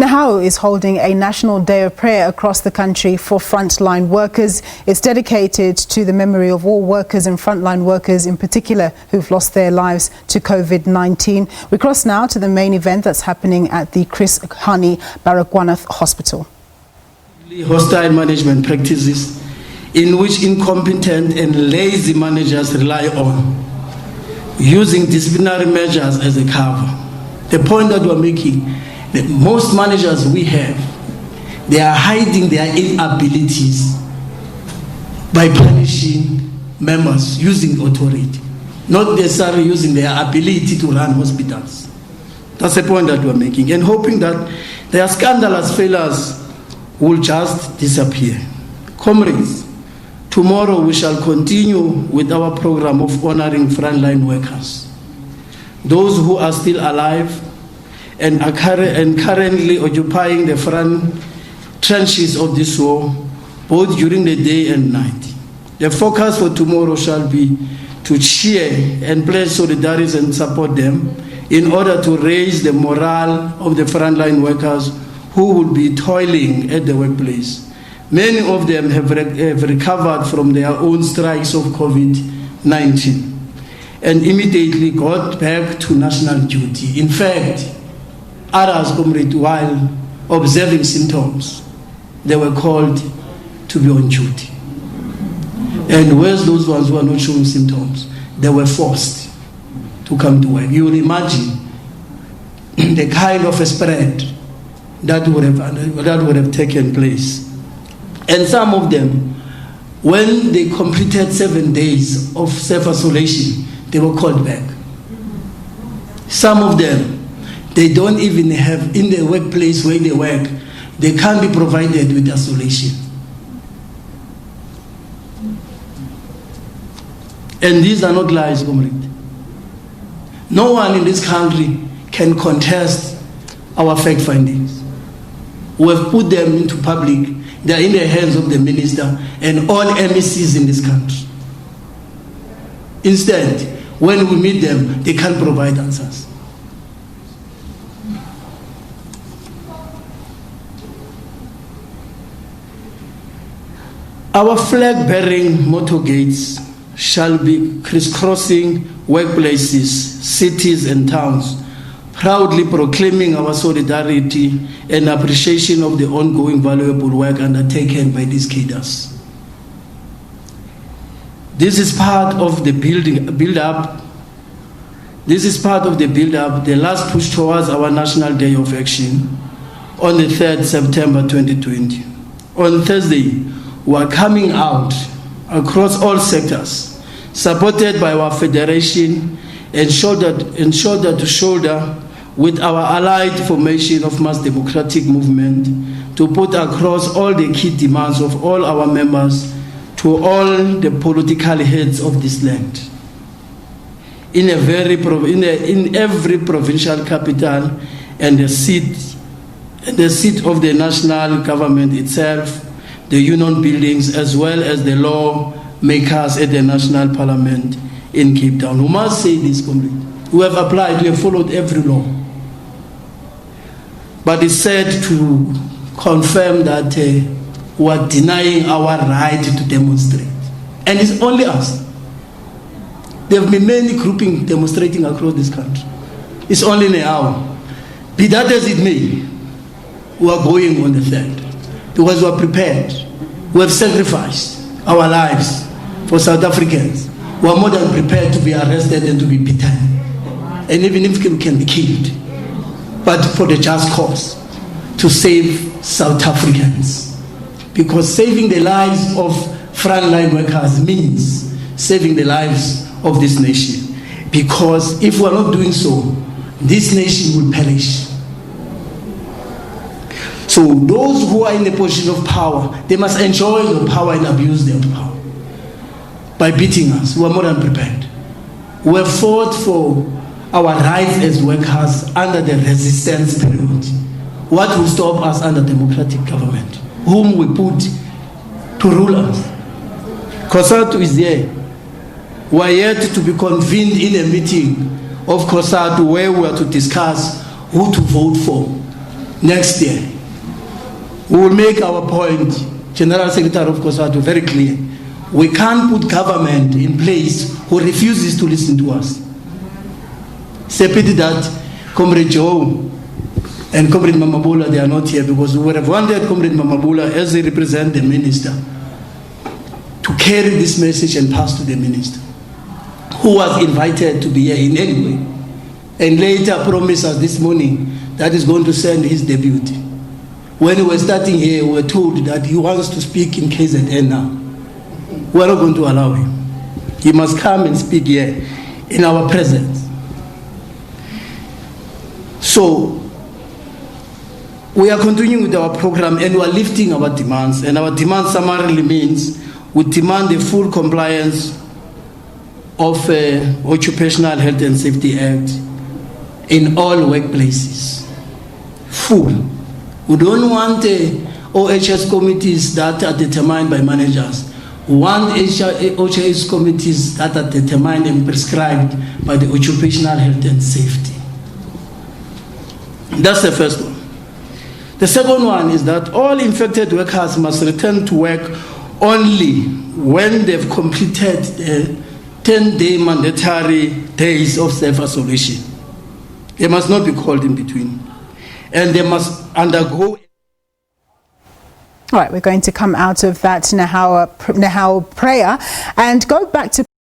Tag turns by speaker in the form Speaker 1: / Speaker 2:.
Speaker 1: Nehawu is holding a national day of prayer across the country for frontline workers. It's dedicated to the memory of all workers and frontline workers in particular who've lost their lives to COVID-19. We cross now to the main event that's happening at the Chris Hani Baragwanath Hospital.
Speaker 2: Hostile management practices in which incompetent and lazy managers rely on, using disciplinary measures as a cover. The point that we're making, that most managers we have, they are hiding their inabilities by punishing members using authority, not necessarily using their ability to run hospitals. That's the point that we're making, and hoping that their scandalous failures will just disappear. Comrades, tomorrow we shall continue with our program of honoring frontline workers, those who are still alive and are currently occupying the front trenches of this war, both during the day and night. The focus for tomorrow shall be to cheer and pledge solidarity and support them in order to raise the morale of the frontline workers who will be toiling at the workplace. Many of them have recovered from their own strikes of COVID-19 and immediately got back to national duty. In fact, others, comrade, while observing symptoms, they were called to be on duty. And where's those ones who are not showing symptoms? They were forced to come to work. You will imagine the kind of a spread that would have taken place. And some of them, when they completed 7 days of self-isolation, they were called back. Some of them, they don't even have, in the workplace where they work, they can't be provided with isolation. And these are not lies, comrade. No one in this country can contest our fact findings. We have put them into public. They are in the hands of the minister and all MECs in this country. Instead, when we meet them, they can't provide answers. Our flag-bearing motor gates shall be crisscrossing workplaces, cities and towns, proudly proclaiming our solidarity and appreciation of the ongoing valuable work undertaken by these cadres. This is part of the build-up. This is part of the build-up, the last push towards our National Day of Action on the 3rd September 2020. On Thursday, we are coming out across all sectors, supported by our federation and shoulder to shoulder with our allied formation of mass democratic movement to put across all the key demands of all our members to all the political heads of this land. In every provincial capital and the seat of the national government itself, the union buildings, as well as the lawmakers at the National Parliament in Cape Town. We must say this, comrade. We have applied, we have followed every law. But it's said to confirm that we are denying our right to demonstrate. And it's only us. There have been many groupings demonstrating across this country. It's only Nehawu. Be that as it may, we are going on the 3rd. Because we are prepared. We have sacrificed our lives for South Africans. We are more than prepared to be arrested and to be beaten. And even if we can be killed. But for the just cause, to save South Africans. Because saving the lives of frontline workers means saving the lives of this nation. Because if we are not doing so, this nation will perish. So those who are in a position of power, they must enjoy the power and abuse their power by beating us. We are more than prepared. We have fought for our rights as workers under the resistance period. What will stop us under democratic government? Whom we put to rule us? COSATU is there. We are yet to be convened in a meeting of COSATU where we are to discuss who to vote for next year. We will make our point, General Secretary of COSATU, very clear. We can't put government in place who refuses to listen to us. It's a pity that Comrade Joe and Comrade Mamabula, they are not here, because we would have wanted Comrade Mamabula, as they represent the minister, to carry this message and pass to the minister, who was invited to be here in any way, and later promised us this morning that he's going to send his deputy. When we were starting here, we were told that he wants to speak in KZN now. We're not going to allow him. He must come and speak here in our presence. So, we are continuing with our program, and we are lifting our demands. And our demand summarily means we demand the full compliance of Occupational Health and Safety Act in all workplaces. Full. We don't want OHS committees that are determined by managers. We want OHS committees that are determined and prescribed by the Occupational Health and Safety. That's the first one. The second one is that all infected workers must return to work only when they've completed the 10-day mandatory days of self-isolation. They must not be called in between. And they must undergo.
Speaker 1: All right, we're going to come out of that Nehawu prayer and go back to